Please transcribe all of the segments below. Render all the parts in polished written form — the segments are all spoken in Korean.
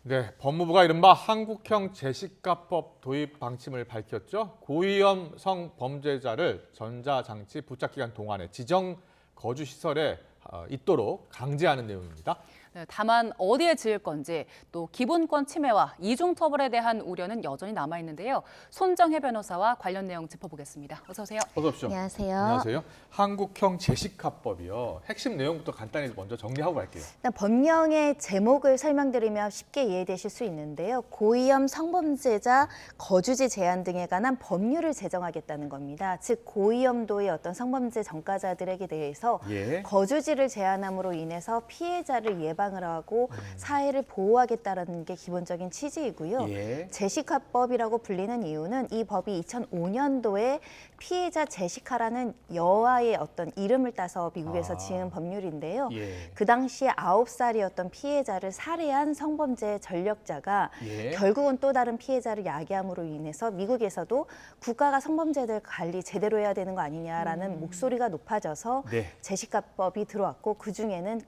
네, 법무부가 이른바 한국형 제시카법 도입 방침을 밝혔죠. 고위험 성범죄자를 전자장치 부착 기간 동안에 지정 거주 시설에 있도록 강제하는 내용입니다. 네, 다만 어디에 지을 건지 또 기본권 침해와 이중처벌에 대한 우려는 여전히 남아 있는데요. 손정혜 변호사와 관련 내용 짚어보겠습니다. 어서 오세요. 어서 오십시오. 안녕하세요. 안녕하세요. 한국형 제시카법이요. 핵심 내용부터 간단히 먼저 정리하고 갈게요. 일단 법령의 제목을 설명드리면 쉽게 이해되실 수 있는데요. 고위험 성범죄자 거주지 제한 등에 관한 법률을 제정하겠다는 겁니다. 즉 고위험도의 어떤 성범죄 전과자들에게 대해서 거주지를 제한함으로 인해서 피해자를 예방을 하고 사회를 보호하겠다는 게 기본적인 취지이고요. 제시카법이라고 불리는 이유는 이 법이 2005년도에 피해자 제시카라는 여아의 어떤 이름을 따서 미국에서 지은 법률인데요. 그 당시에 9살이었던 피해자를 살해한 성범죄 전력자가 결국은 또 다른 피해자를 야기함으로 인해서 미국에서도 국가가 성범죄들 관리 제대로 해야 되는 거 아니냐라는 목소리가 높아져서 제시카법이 들어왔고 그중에는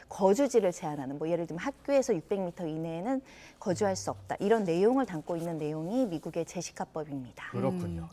거주지를 제한하는 예를 들면 학교에서 600m 이내에는 거주할 수 없다. 이런 내용을 담고 있는 내용이 미국의 제시카법입니다. 그렇군요.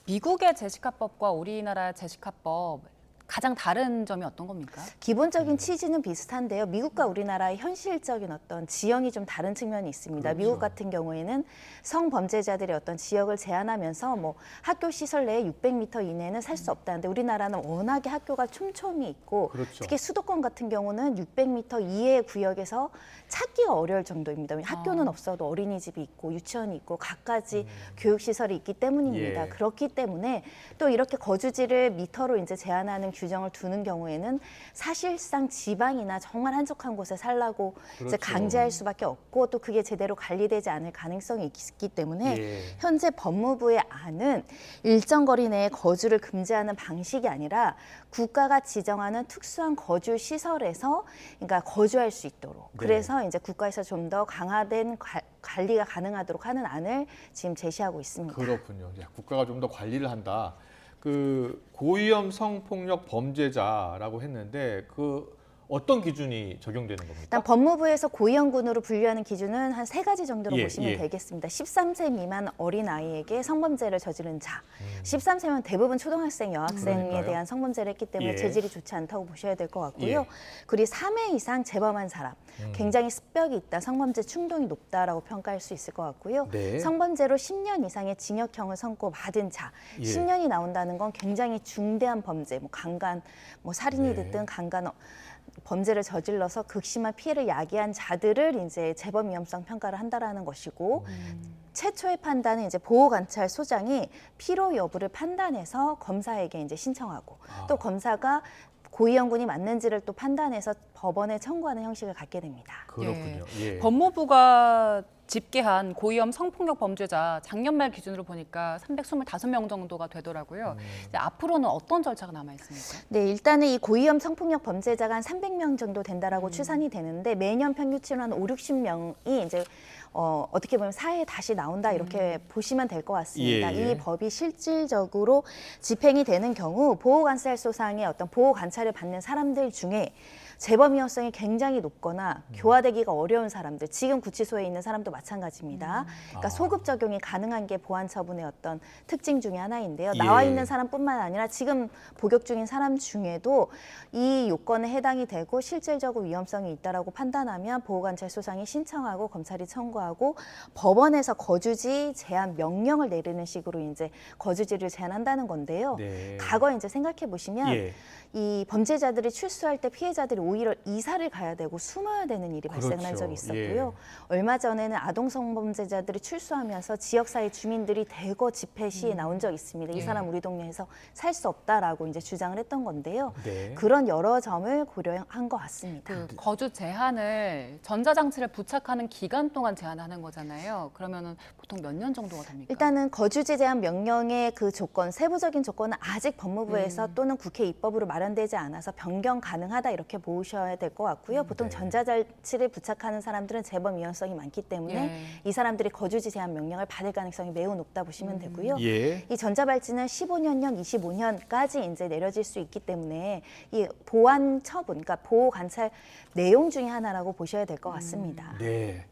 미국의 제시카법과 우리나라 제시카법 가장 다른 점이 어떤 겁니까? 기본적인 취지는 비슷한데요. 미국과 우리나라의 현실적인 어떤 지형이 좀 다른 측면이 있습니다. 그렇죠. 미국 같은 경우에는 성범죄자들의 어떤 지역을 제한하면서 학교 시설 내에 600m 이내는 살 수 없다는데 우리나라는 워낙에 학교가 촘촘히 있고 특히 수도권 같은 경우는 600m 이외의 구역에서 찾기가 어려울 정도입니다. 학교는 없어도 어린이집이 있고 유치원이 있고 갖가지 교육시설이 있기 때문입니다. 그렇기 때문에 또 이렇게 거주지를 미터로 이제 제한하는 규정을 두는 경우에는 사실상 지방이나 정말 한적한 곳에 살라고 이제 강제할 수밖에 없고 또 그게 제대로 관리되지 않을 가능성이 있기 때문에 현재 법무부의 안은 일정 거리 내에 거주를 금지하는 방식이 아니라 국가가 지정하는 특수한 거주 시설에서 그러니까 거주할 수 있도록 그래서 이제 국가에서 좀 더 강화된 관리가 가능하도록 하는 안을 지금 제시하고 있습니다. 그렇군요. 국가가 좀 더 관리를 한다. 그 고위험 성폭력 범죄자라고 했는데 어떤 기준이 적용되는 겁니까? 일단 법무부에서 고위험군으로 분류하는 기준은 한 3가지 정도로 보시면 되겠습니다. 13세 미만 어린아이에게 성범죄를 저지른 자. 13세면 대부분 초등학생, 여학생에 대한 성범죄를 했기 때문에 재질이 좋지 않다고 보셔야 될 것 같고요. 그리고 3회 이상 재범한 사람. 굉장히 습벽이 있다, 성범죄 충동이 높다라고 평가할 수 있을 것 같고요. 성범죄로 10년 이상의 징역형을 선고받은 자. 10년이 나온다는 건 굉장히 중대한 범죄, 강간, 살인이 됐든 강간 범죄를 저질러서 극심한 피해를 야기한 자들을 이제 재범 위험성 평가를 한다라는 것이고 최초의 판단은 이제 보호관찰소장이 필요 여부를 판단해서 검사에게 이제 신청하고 또 검사가 고위험군이 맞는지를 또 판단해서 법원에 청구하는 형식을 갖게 됩니다. 그렇군요. 법무부가 집계한 고위험 성폭력 범죄자 작년 말 기준으로 보니까 325명 정도가 되더라고요. 이제 앞으로는 어떤 절차가 남아 있습니까? 네, 일단은 이 고위험 성폭력 범죄자가 한 300명 정도 된다라고 추산이 되는데 매년 평균치로 한 5, 60명이 이제 어떻게 보면 사회에 다시 나온다 이렇게 보시면 될 것 같습니다. 이 법이 실질적으로 집행이 되는 경우 보호관찰소상의 어떤 보호관찰을 받는 사람들 중에 재범 위험성이 굉장히 높거나 교화되기가 어려운 사람들, 지금 구치소에 있는 사람도 마찬가지입니다. 그러니까 소급 적용이 가능한 게 보안 처분의 어떤 특징 중에 하나인데요. 나와 있는 사람뿐만 아니라 지금 복역 중인 사람 중에도 이 요건에 해당이 되고 실질적으로 위험성이 있다라고 판단하면 보호관찰소상이 신청하고 검찰이 청구하고 법원에서 거주지 제한 명령을 내리는 식으로 이제 거주지를 제한한다는 건데요. 과거 이제 생각해 보시면 이 범죄자들이 출소할 때 피해자들이 오히려 이사를 가야 되고 숨어야 되는 일이 발생한 적이 있었고요. 얼마 전에는 아동 성범죄자들이 출소하면서 지역사회 주민들이 대거 집회 시위에 나온 적이 있습니다. 이 사람 우리 동네에서 살 수 없다라고 이제 주장을 했던 건데요. 그런 여러 점을 고려한 것 같습니다. 거주 제한을 전자장치를 부착하는 기간 동안 제한하는 거잖아요. 그러면은 보통 몇 년 정도가 됩니까? 일단은 거주지 제한 명령의 그 조건, 세부적인 조건은 아직 법무부에서 또는 국회 입법으로 마련되지 않아서 변경 가능하다 이렇게 보고 보셔야 될 것 같고요. 보통 네. 전자발찌를 부착하는 사람들은 재범 위험성이 많기 때문에 예. 이 사람들이 거주지 제한 명령을 받을 가능성이 매우 높다 보시면 되고요. 예. 이 전자발찌는 15년형, 25년까지 이제 내려질 수 있기 때문에 이 보안 처분, 그러니까 보호 관찰 내용 중에 하나라고 보셔야 될 것 같습니다. 네.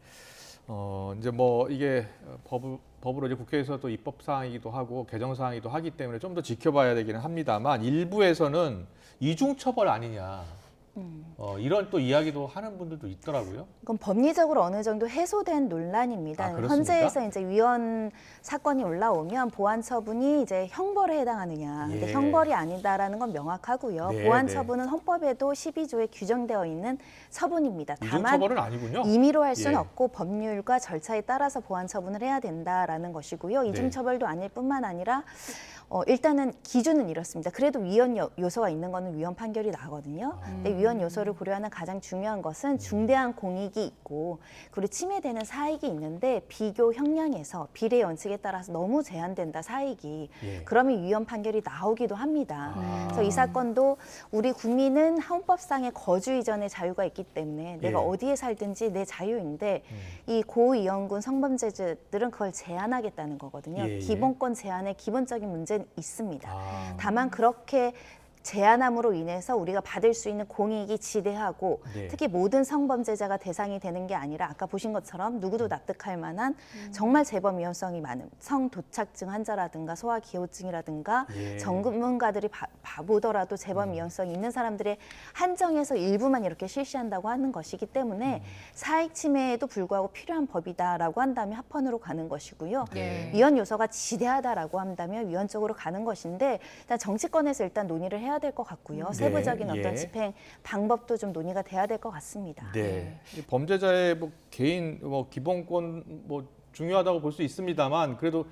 이제 뭐 이게 법으로 이제 국회에서 또 입법 사항이기도 하고 개정 사항이기도 하기 때문에 좀 더 지켜봐야 되기는 합니다만 일부에서는 이중 처벌 아니냐. 이런 또 이야기도 하는 분들도 있더라고요. 이건 법리적으로 어느 정도 해소된 논란입니다. 아, 그렇습니까? 헌재에서 이제 위헌 사건이 올라오면 보안 처분이 이제 형벌에 해당하느냐. 근데 예. 형벌이 아니다라는 건 명확하고요. 네, 보안 네. 처분은 헌법에도 12조에 규정되어 있는 처분입니다. 이중 다만 처벌은 아니군요. 임의로 할 수는 예. 없고 법률과 절차에 따라서 보안 처분을 해야 된다라는 것이고요. 이중 네. 처벌도 아닐 뿐만 아니라 일단은 기준은 이렇습니다. 그래도 위헌 요소가 있는 거는 위헌 판결이 나거든요. 근데 위헌 요소를 고려하는 가장 중요한 것은 중대한 공익이 있고 그리고 침해되는 사익이 있는데 비교 형량에서 비례 원칙에 따라서 너무 제한된다 사익이. 예. 그러면 위헌 판결이 나오기도 합니다. 아. 그래서 이 사건도 우리 국민은 헌법상의 거주 이전의 자유가 있기 때문에 내가 예. 어디에 살든지 내 자유인데 이 고위험군 성범죄자들은 그걸 제한하겠다는 거거든요. 예, 예. 기본권 제한의 기본적인 문제는 있습니다. 아. 다만 그렇게 제한함으로 인해서 우리가 받을 수 있는 공익이 지대하고 네. 특히 모든 성범죄자가 대상이 되는 게 아니라 아까 보신 것처럼 누구도 납득할 만한 정말 재범 위험성이 많은 성도착증 환자라든가 소아기호증이라든가 예. 전문가들이 봐보더라도 재범 위험성이 있는 사람들의 한정에서 일부만 이렇게 실시한다고 하는 것이기 때문에 사익 침해에도 불구하고 필요한 법이다라고 한다면 합헌으로 가는 것이고요. 예. 위헌 요소가 지대하다라고 한다면 위헌 쪽으로 가는 것인데 일단 정치권에서 일단 논의를 해야 될 것 같고요. 네, 세부적인 예. 어떤 집행 방법도 좀 논의가 돼야 될 것 같습니다. 네. 이 범죄자의 뭐 개인 기본권 뭐 중요하다고 볼 수 있습니다만 그래도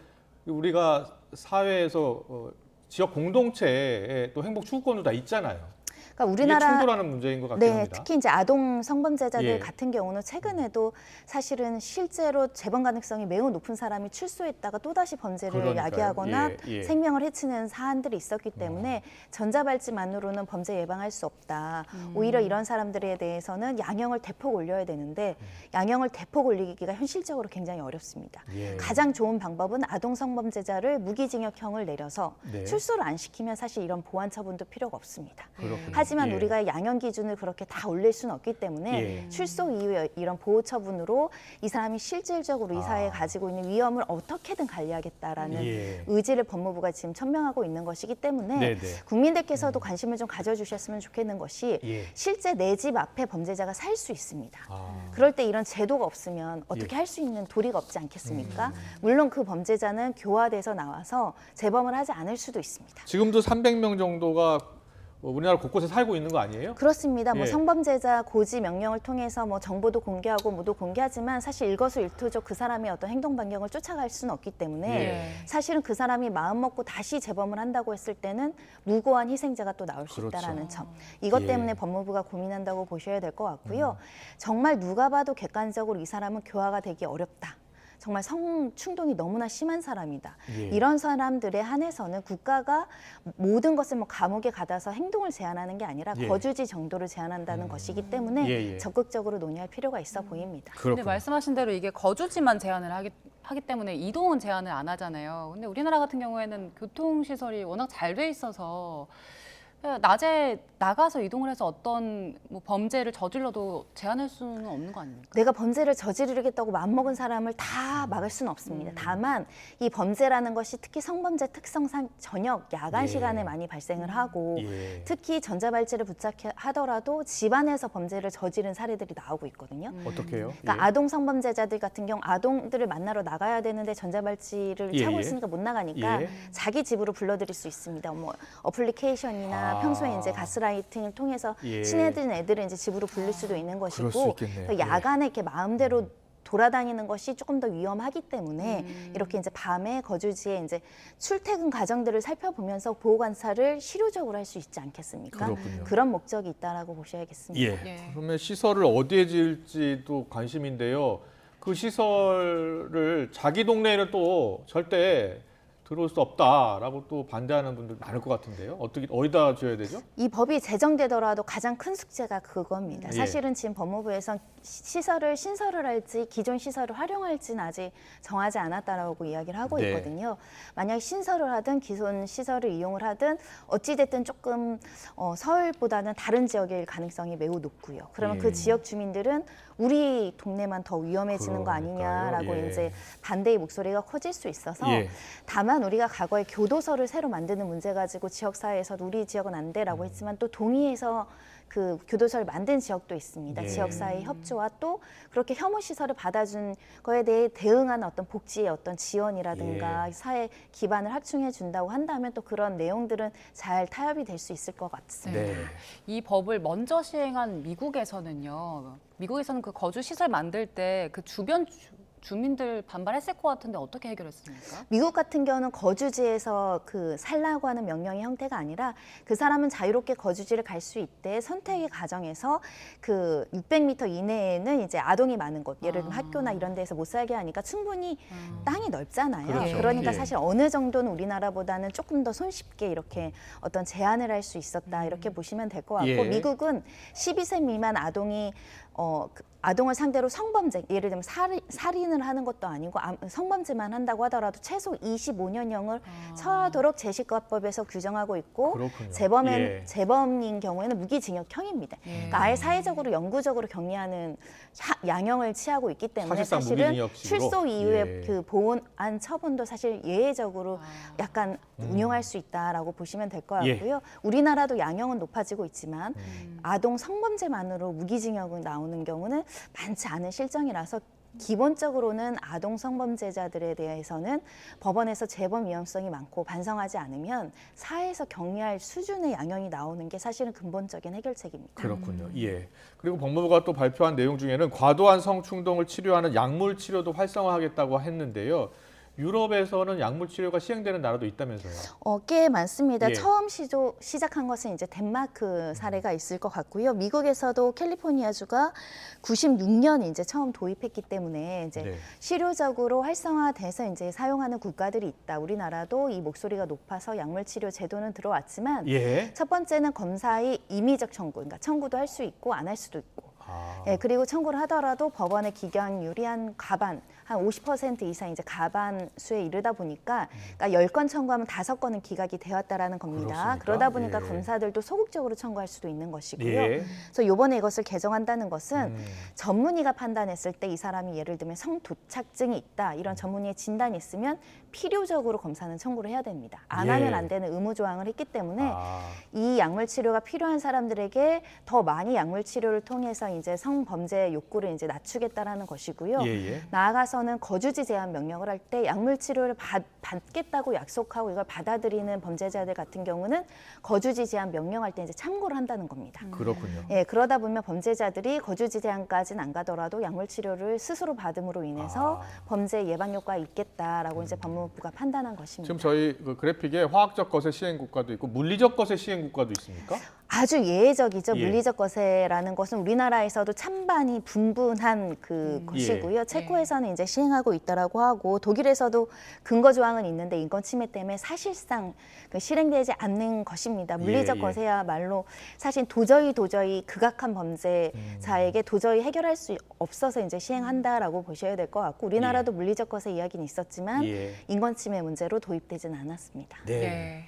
우리가 사회에서 지역 공동체의 또 행복 추구권도 다 있잖아요. 그러니까 이게 우리나라 충돌하는 문제인 것 같긴 네, 합니다. 특히 이제 아동 성범죄자들 예. 같은 경우는 최근에도 사실은 실제로 재범 가능성이 매우 높은 사람이 출소했다가 또다시 범죄를 그러니까요. 야기하거나 예, 예. 생명을 해치는 사안들이 있었기 때문에 전자발찌만으로는 범죄 예방할 수 없다. 오히려 이런 사람들에 대해서는 양형을 대폭 올려야 되는데 양형을 대폭 올리기가 현실적으로 굉장히 어렵습니다. 예. 가장 좋은 방법은 아동 성범죄자를 무기징역형을 내려서 네. 출소를 안 시키면 사실 이런 보완 처분도 필요가 없습니다. 그렇군요. 하지만 예. 우리가 양형 기준을 그렇게 다 올릴 수는 없기 때문에 예. 출소 이후에 이런 보호 처분으로 이 사람이 실질적으로 이 사회에 아. 가지고 있는 위험을 어떻게든 관리하겠다라는 예. 의지를 법무부가 지금 천명하고 있는 것이기 때문에 네네. 국민들께서도 관심을 좀 가져주셨으면 좋겠는 것이 예. 실제 내 집 앞에 범죄자가 살 수 있습니다. 아. 그럴 때 이런 제도가 없으면 어떻게 예. 할 수 있는 도리가 없지 않겠습니까? 물론 그 범죄자는 교화돼서 나와서 재범을 하지 않을 수도 있습니다. 지금도 300명 정도가 우리나라 곳곳에 살고 있는 거 아니에요? 그렇습니다. 뭐 예. 성범죄자 고지 명령을 통해서 뭐 정보도 공개하고 뭐도 공개하지만 사실 일거수일투족 그 사람의 어떤 행동 반경을 쫓아갈 수는 없기 때문에 예. 사실은 그 사람이 마음 먹고 다시 재범을 한다고 했을 때는 무고한 희생자가 또 나올 수 그렇죠. 있다라는 점. 이것 예. 때문에 법무부가 고민한다고 보셔야 될 것 같고요. 정말 누가 봐도 객관적으로 이 사람은 교화가 되기 어렵다. 정말 성충동이 너무나 심한 사람이다. 예. 이런 사람들에 한해서는 국가가 모든 것을 뭐 감옥에 가둬서 행동을 제한하는 게 아니라 예. 거주지 정도를 제한한다는 것이기 때문에 예, 예. 적극적으로 논의할 필요가 있어 보입니다. 근데 그렇군요. 말씀하신 대로 이게 거주지만 제한을 하기 때문에 이동은 제한을 안 하잖아요. 근데 우리나라 같은 경우에는 교통시설이 워낙 잘 돼 있어서 낮에 나가서 이동을 해서 어떤 뭐 범죄를 저질러도 제한할 수는 없는 거 아닙니까? 내가 범죄를 저지르겠다고 마음먹은 사람을 다 막을 수는 없습니다. 다만 이 범죄라는 것이 특히 성범죄 특성상 저녁, 야간 예. 시간에 많이 발생을 하고 예. 특히 전자발찌를 부착하더라도 집안에서 범죄를 저지른 사례들이 나오고 있거든요. 어떻게 해요? 그러니까 예. 아동 성범죄자들 같은 경우 아동들을 만나러 나가야 되는데 전자발찌를 예, 차고 예. 있으니까 못 나가니까 예. 자기 집으로 불러들일 수 있습니다. 뭐 어플리케이션이나 아. 평소에 이제 가스라이팅을 통해서 예. 친해진 애들을 이제 집으로 부를 수도 있는 그럴 수 것이고 있겠네요. 또 야간에 이렇게 마음대로 돌아다니는 것이 조금 더 위험하기 때문에 이렇게 이제 밤에 거주지에 이제 출퇴근 과정들을 살펴보면서 보호 관찰을 실효적으로 할 수 있지 않겠습니까? 그렇군요. 그런 목적이 있다라고 보셔야겠습니다. 예. 예. 그러면 시설을 어디에 지을지도 관심인데요. 그 시설을 자기 동네에는 또 절대 들어올 수 없다라고 또 반대하는 분들 많을 것 같은데요. 어떻게 어디다 줘야 되죠? 이 법이 제정되더라도 가장 큰 숙제가 그겁니다. 예. 사실은 지금 법무부에서 시설을 신설을 할지 기존 시설을 활용할지는 아직 정하지 않았다라고 이야기를 하고 네. 있거든요. 만약 신설을 하든 기존 시설을 이용을 하든 어찌됐든 조금 서울보다는 다른 지역일 가능성이 매우 높고요. 그러면 예. 그 지역 주민들은 우리 동네만 더 위험해지는 거 아니냐라고 그러니까요. 예. 이제 반대의 목소리가 커질 수 있어서 예. 다만 우리가 과거에 교도소를 새로 만드는 문제 가지고 지역사회에서 우리 지역은 안 돼라고 했지만 또 동의해서 그 교도소를 만든 지역도 있습니다. 예. 지역사회 협조와 또 그렇게 혐오 시설을 받아준 거에 대해 대응하는 어떤 복지의 어떤 지원이라든가 예. 사회 기반을 확충해 준다고 한다면 또 그런 내용들은 잘 타협이 될 수 있을 것 같습니다. 네. 이 법을 먼저 시행한 미국에서는요. 미국에서는 그 거주 시설 만들 때 그 주변 주민들 반발했을 것 같은데 어떻게 해결했습니까? 미국 같은 경우는 거주지에서 그 살라고 하는 명령의 형태가 아니라 그 사람은 자유롭게 거주지를 갈 수 있대 선택의 과정에서 그 600m 이내에는 이제 아동이 많은 곳, 예를 들면 학교나 이런 데서 못 살게 하니까 충분히 땅이 넓잖아요. 그렇죠. 그러니까 예. 사실 어느 정도는 우리나라보다는 조금 더 손쉽게 이렇게 어떤 제한을 할 수 있었다 이렇게 보시면 될 것 같고 예. 미국은 12세 미만 아동이 아동을 상대로 성범죄, 예를 들면 살인을 하는 것도 아니고 성범죄만 한다고 하더라도 최소 25년형을 처하도록 제시과법에서 규정하고 있고 그렇군요. 예. 재범인 경우에는 무기징역형입니다. 그러니까 아예 사회적으로 영구적으로 격리하는 양형을 취하고 있기 때문에 사실상 사실은 무기징역식으로? 출소 이후에 예. 그 보호한 처분도 사실 예외적으로 약간 운용할 수 있다라고 보시면 될 것 예. 같고요. 우리나라도 양형은 높아지고 있지만 아동 성범죄만으로 무기징역이 나오는 경우는 많지 않은 실정이라서 기본적으로는 아동 성범죄자들에 대해서는 법원에서 재범 위험성이 많고 반성하지 않으면 사회에서 격리할 수준의 양형이 나오는 게 사실은 근본적인 해결책입니다. 그렇군요. 예. 그리고 법무부가 또 발표한 내용 중에는 과도한 성충동을 치료하는 약물 치료도 활성화하겠다고 했는데요. 유럽에서는 약물 치료가 시행되는 나라도 있다면서요. 꽤 많습니다. 예. 처음 시작한 것은 이제 덴마크 사례가 있을 것 같고요. 미국에서도 캘리포니아주가 96년 이제 처음 도입했기 때문에 이제 네. 실효적으로 활성화돼서 이제 사용하는 국가들이 있다. 우리나라도 이 목소리가 높아서 약물 치료 제도는 들어왔지만 예. 첫 번째는 검사의 임의적 청구, 그러니까 청구도 할 수 있고 안 할 수도 있고. 예, 그리고 청구를 하더라도 법원의 기각률이 한 50% 이상 이제 가반수에 이르다 보니까 그러니까 10건 청구하면 5건은 기각이 되었다라는 겁니다. 그렇습니까? 그러다 보니까 예. 검사들도 소극적으로 청구할 수도 있는 것이고요. 예. 그래서 이번에 이것을 개정한다는 것은 전문의가 판단했을 때 이 사람이 예를 들면 성도착증이 있다 이런 전문의의 진단이 있으면 필요적으로 검사는 청구를 해야 됩니다. 안 예. 하면 안 되는 의무 조항을 했기 때문에 아. 이 약물 치료가 필요한 사람들에게 더 많이 약물 치료를 통해서 이제 성범죄 욕구를 이제 낮추겠다라는 것이고요. 예. 나아가서는 거주지 제한 명령을 할 때 약물 치료를 받겠다고 약속하고 이걸 받아들이는 범죄자들 같은 경우는 거주지 제한 명령할 때 이제 참고를 한다는 겁니다. 그렇군요. 예, 그러다 보면 범죄자들이 거주지 제한까지는 안 가더라도 약물 치료를 스스로 받음으로 인해서 범죄 예방 효과가 있겠다라고 이제 법무부가 판단한 것입니다. 지금 저희 그 그래픽에 화학적 거세 시행 국가도 있고 물리적 거세 시행 국가도 있습니까? 아주 예외적이죠. 예. 물리적 거세라는 것은 우리나라에서도 찬반이 분분한 그 것이고요. 예. 체코에서는 이제 시행하고 있다라고 하고 독일에서도 근거 조항은 있는데 인권 침해 때문에 사실상 그 실행되지 않는 것입니다. 물리적 예. 거세야말로 사실 도저히 극악한 범죄자에게 도저히 해결할 수 없어서 이제 시행한다라고 보셔야 될 것 같고 우리나라도 물리적 거세 이야기는 있었지만 예. 인권 침해 문제로 도입되지는 않았습니다. 네.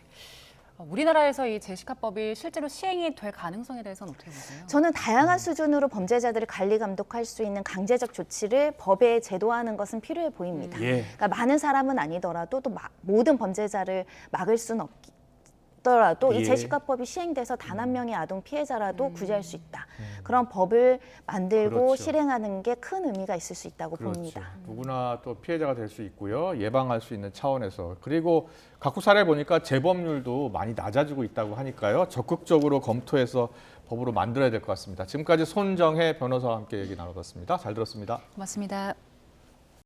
우리나라에서 이 제시카법이 실제로 시행이 될 가능성에 대해서는 어떻게 보세요? 저는 다양한 수준으로 범죄자들을 관리 감독할 수 있는 강제적 조치를 법에 제도화하는 것은 필요해 보입니다. 예. 그러니까 많은 사람은 아니더라도 또 모든 범죄자를 막을 수는 없더라도 예. 이 제시카법이 시행돼서 단 한 명의 아동 피해자라도 구제할 수 있다. 그런 법을 만들고 그렇죠. 실행하는 게 큰 의미가 있을 수 있다고 그렇죠. 봅니다. 누구나 또 피해자가 될 수 있고요. 예방할 수 있는 차원에서. 그리고 각국 사례 보니까 재범률도 많이 낮아지고 있다고 하니까요. 적극적으로 검토해서 법으로 만들어야 될 것 같습니다. 지금까지 손정혜 변호사와 함께 얘기 나눠봤습니다. 잘 들었습니다. 고맙습니다.